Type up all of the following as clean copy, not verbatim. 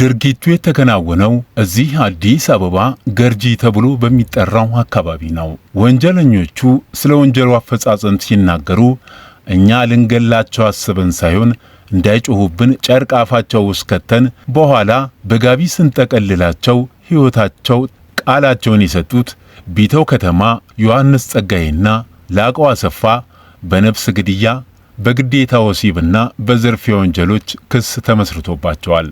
ድርጊቱ የተከናወነው እዚህ አዲስ አበባ ገርጂ ተብሎ በሚጠራው አካባቢ ነው። ወንጀለኞቹ ስለ ወንጀሉ አፈጻጸም ሲናገሩ እኛ ልንገላቸው አስበን ሳይሆን እንዳይጮሁብን ጨርቅ አፋቸው ውስጥ ከተን በኋላ በጋቢ ስንጠቀልላቸው ሕይወታቸው ቃላቸውን የሰጡት ቢተው ከተማ ዮሐንስ ጸጋዬና ላቀው አሰፋ በነፍስ ግድያ በግዴታ ወሲብና በዝርፊያ ወንጀሎች ክስ ተመስርቶባቸዋል።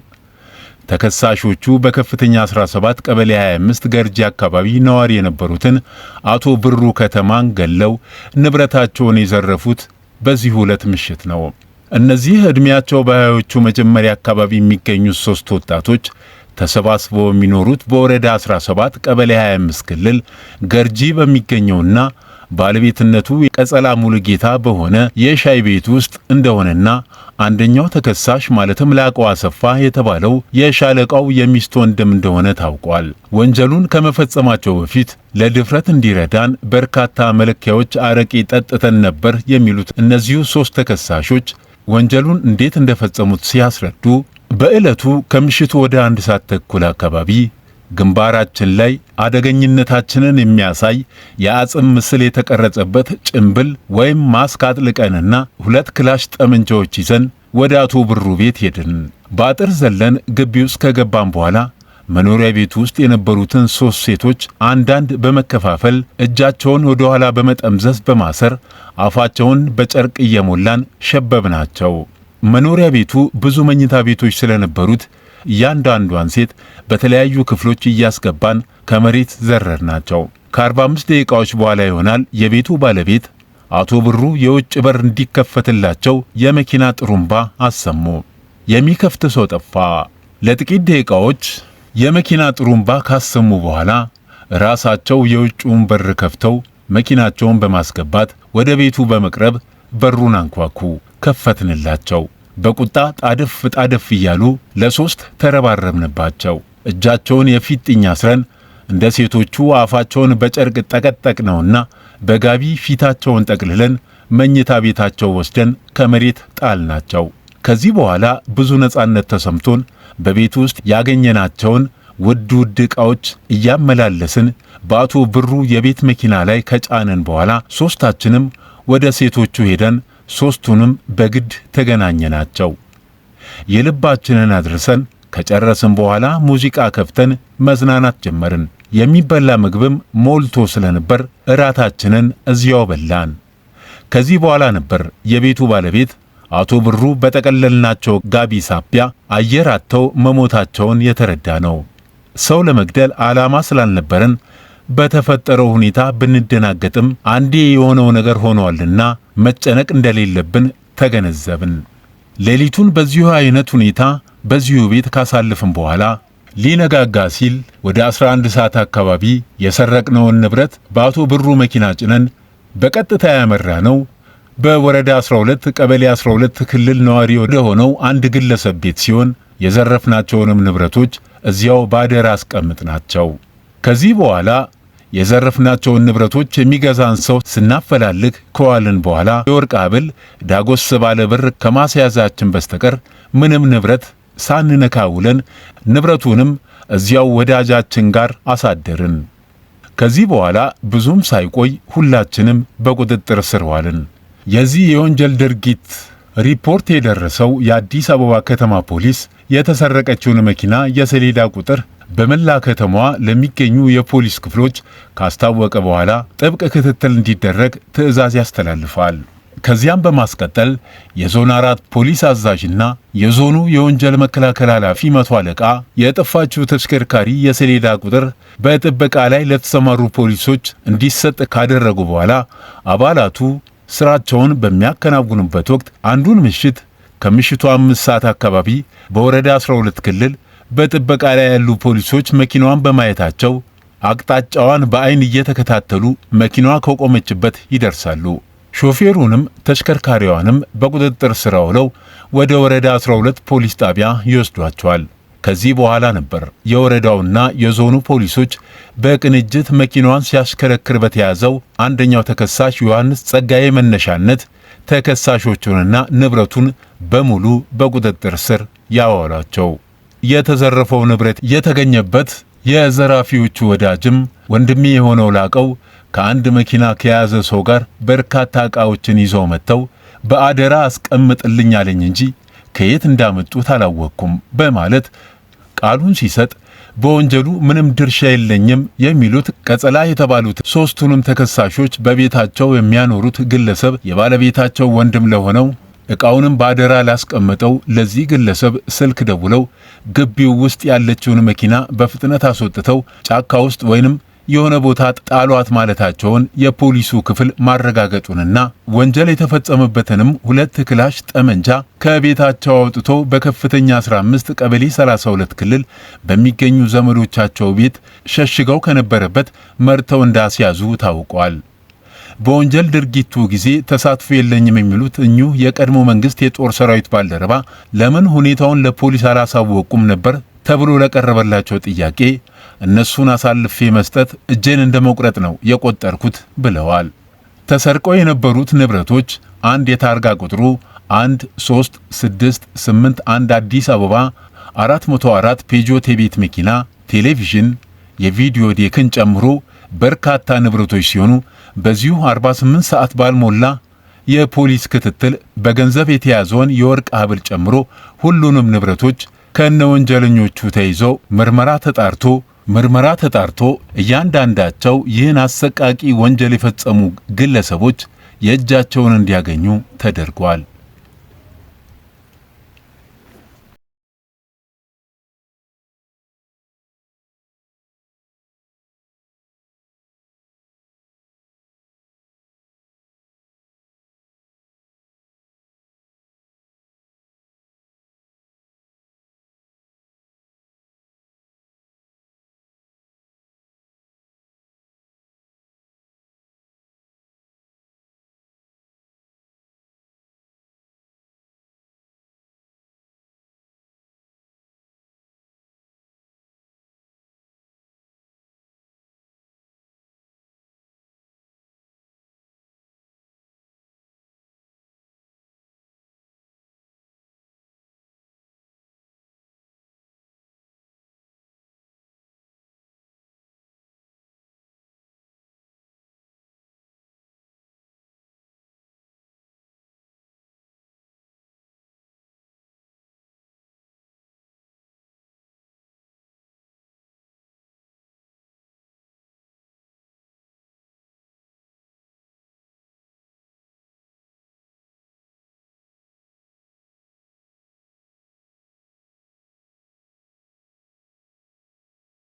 ተከሳሾቹ በከፍተኛ 17 ቀበሌ 25 ገርጂ አካባቢ ነዋሪ የነበሩትን አቶ ብሩ ከተማን ገለው ንብረታቸውን የዘረፉት በዚህ ዕለት ምሽት ነው። እነዚህ ዕድሜያቸው በሃያዎቹ መጀመሪያ አካባቢ የሚገኙት ሶስት ወጣቶች ተሰባስበው የሚኖሩት በወረዳ 17 ቀበሌ 25 ክልል ገርጂ በሚገኘውና ባለቤትነቱ ቀጸላ ሙሉጌታ በሆነ የሻይ ቤት ውስጥ እንደሆነና አንደኛው ተከሳሽ ማለትም ላቀው አሰፋ የተባለው የሻለቃው የሚስት ወንድም እንደሆነ ታውቋል። ወንጀሉን ከመፈጸማቸው በፊት ለድፍረት እንዲረዳን በርካታ መለኪያዎች አረቄ ጠጥተን ነበር የሚሉት እነዚሁ ሶስት ተከሳሾች ወንጀሉን እንዴት እንደፈጸሙት ሲያስረዱ በዕለቱ ከምሽቱ ወደ 1 ሰዓት ተኩል አካባቢ ግንባራችን ላይ አደገኝነታችንን የሚያሳይ የአጽም ምስል የተቀረጸበት ጭምብል ወይም ማስክ አጥልቀንና 2 ክላሽ ጠመንጃዎች ይዘን ወደ አቶ ብሩ ቤት ሄድን። በአጥር ዘለን ግቢ ውስጥ ከገባን በኋላ መኖሪያ ቤት ውስጥ የነበሩትን 3 ሴቶች አንዳንድ በመከፋፈል እጃቸውን ወደ ኋላ በመጠምዘዝ በማሰር አፋቸውን በጨርቅ እየሞላን ሸበብናቸው። መኖሪያ ቤቱ ብዙ መኝታ ቤቶች ስለነበሩት እያንዳንዷን ሴት በተለያዩ ክፍሎች እያስገባን ከመሬት ዘረርናቸው። ከ45 ደቂቃዎች በኋላ ይሆናል የቤቱ ባለቤት አቶ ብሩ የውጭ በር እንዲከፈትላቸው የመኪና ጥሩምባ አሰሙ። የሚከፍት ሰው ጠፋ። ለጥቂት ደቂቃዎች የመኪና ጥሩምባ ካሰሙ በኋላ ራሳቸው የውጭውን በር ከፍተው መኪናቸውን በማስገባት ወደ ቤቱ በመቅረብ በሩን አንኳኩ። ከፈትንላቸው። በቁጣ ጣደፍ እያሉ ለ3 ተረባረብንባቸው። እጃቸውን የፊጥኝ አስረን እንደ ሴቶቹ አፋቸውን በጨርቅ ጠቀጠቅነውና በጋቢ ፊታቸውን ጠቅልለን መኝታ ቤታቸው ወስደን ከመሬት ጣልናቸው። ከዚህ በኋላ ብዙ ነጻነት ተሰምቶን በቤት ውስጥ ያገኘናቸውን ውድ ዕቃዎች እያመላለስን በአቶ ብሩ የቤት መኪና ላይ ከጫነን በኋላ ሶስታችንም ወደ ሴቶቹ ሄደን ሶስቱንም በግድ ተገናኘናቸው። የልባችንን አድርሰን ከጨረስን በኋላ ሙዚቃ ከፍተን መዝናናት ጀመርን። የሚበላ ምግብም ሞልቶ ስለነበር እራታችንን እዚያው በላን። ከዚህ በኋላ ነበር የቤቱ ባለቤት አቶ ብሩ በጠቀለልናቸው ጋቢ ሳቢያ አየር አጥተው መሞታቸውን የተረዳ ነው። ሰው ለመግደል ዓላማ ስላልነበረን በተፈጠረው ሁኔታ ብንደናገጥም አንዴ የሆነው ነገር ሆኗልና መጨነቅ እንደሌለብን ተገነዘብን። ሌሊቱን በዚሁ አይነት ሁኔታ በዚሁ ቤት ካሳለፍን በኋላ ሊነጋጋ ሲል ወደ 11 ሰዓት አካባቢ የሰረቅነውን ንብረት በአቶ ብሩ መኪና ጭነን በቀጥታ ያመራነው በወረዳ 12 ቀበሌ 12 ክልል ነዋሪ ወደ ሆነው አንድ ግለሰብ ቤት ሲሆን የዘረፍናቸውንም ንብረቶች እዚያው ባደራ አስቀምጥናቸው። ከዚህ በኋላ የዘረፍናቸውን ንብረቶች የሚገዛን ሰው ስናፈላልግ ከዋልን በኋላ የወርቅ ሐብል ዳጎስ ባለ ብር ከማስያዛችን በስተቀር ምንም ንብረት ሳንነካ ውለን ንብረቱንም እዚያው ወዳጃችን ጋር አሳደርን። ከዚህ በኋላ ብዙም ሳይቆይ ሁላችንም በቁጥጥር ስር ዋልን። የዚህ የወንጀል ድርጊት ሪፖርት የደረሰው የአዲስ አበባ ከተማ ፖሊስ የተሰረቀችውን መኪና የሰሌዳ ቁጥር በመላ ከተማዋ ለሚገኙ የፖሊስ ክፍሎች ካስታወቀ በኋላ ጥብቅ ክትትል እንዲደረግ ትዕዛዝ ያስተላልፋል። ከዚያም በማስቀጠል የዞን 4 ፖሊስ አዛዥና የዞኑ የወንጀል መከላከል ኃላፊ መቶ አለቃ የጠፋችው ተሽከርካሪ የሰሌዳ ቁጥር በጥበቃ ላይ ለተሰማሩ ፖሊሶች እንዲሰጥ ካደረጉ በኋላ አባላቱ ስራቸውን በሚያከናውኑበት ወቅት አንዱን ምሽት ከምሽቱ 5 ሰዓት አካባቢ በወረዳ 12 ክልል በጥበቃ ላይ ያሉ ፖሊሶች መኪናዋን በማየታቸው አቅጣጫዋን በአይን እየተከታተሉ መኪናዋ ከቆመችበት ይደርሳሉ። ሾፌሩንም ተሽከርካሪዋንም በቁጥጥር ስር አውለው ወደ ወረዳ 12 ፖሊስ ጣቢያ ይወስዷቸዋል። ከዚህ በኋላ ነበር የወረዳውና የዞኑ ፖሊሶች በቅንጅት መኪናዋን ሲያሽከረክር በተያዘው አንደኛው ተከሳሽ ዮሐንስ ጸጋዬ መነሻነት ተከሳሾቹንና ንብረቱን በሙሉ በቁጥጥር ስር ያዋሏቸው። የተዘረፈው ንብረት የተገኘበት የዘራፊዎቹ ወዳጅም ወንድሜ የሆነው ላቀው ከአንድ መኪና ከያዘ ሰው ጋር በርካታ ዕቃዎችን ይዘው መጥተው በአደራ አስቀምጥልኝ አለኝ እንጂ ከየት እንዳመጡት አላወቅኩም በማለት ቃሉን ሲሰጥ በወንጀሉ ምንም ድርሻ የለኝም የሚሉት ቀጸላ የተባሉት ሶስቱንም ተከሳሾች በቤታቸው የሚያኖሩት ግለሰብ የባለቤታቸው ወንድም ለሆነው ዕቃውንም በአደራ ላስቀመጠው ለዚህ ግለሰብ ስልክ ደውለው ግቢው ውስጥ ያለችውን መኪና በፍጥነት አስወጥተው ጫካ ውስጥ ወይንም የሆነ ቦታ ጣሏት ማለታቸውን የፖሊሱ ክፍል ማረጋገጡንና ወንጀል የተፈጸመበትንም 2 ክላሽ ጠመንጃ ከቤታቸው አውጥቶ በከፍተኛ 15 ቀበሌ 32 ክልል በሚገኙ ዘመዶቻቸው ቤት ሸሽገው ከነበረበት መርተው እንዳስያዙ ታውቋል። በወንጀል ድርጊቱ ጊዜ ተሳትፎ የለኝም የሚሉት እኚሁ የቀድሞ መንግስት የጦር ሰራዊት ባልደረባ ለምን ሁኔታውን ለፖሊስ አላሳወቁም ነበር ተብሎ ለቀረበላቸው ጥያቄ እነሱን አሳልፌ መስጠት እጄን እንደ መቁረጥ ነው የቆጠርኩት ብለዋል። ተሰርቀው የነበሩት ንብረቶች አንድ የታርጋ ቁጥሩ 13681 አዲስ አበባ 404 ፔጆት የቤት መኪና፣ ቴሌቪዥን፣ የቪዲዮ ዴክን ጨምሮ በርካታ ንብረቶች ሲሆኑ በዚሁ 48 ሰዓት ባልሞላ የፖሊስ ክትትል በገንዘብ የተያዘውን የወርቅ ሐብል ጨምሮ ሁሉንም ንብረቶች ከነ ወንጀለኞቹ ተይዘው ምርመራ ተጣርቶ እያንዳንዳቸው ይህን አሰቃቂ ወንጀል የፈጸሙ ግለሰቦች የእጃቸውን እንዲያገኙ ተደርጓል።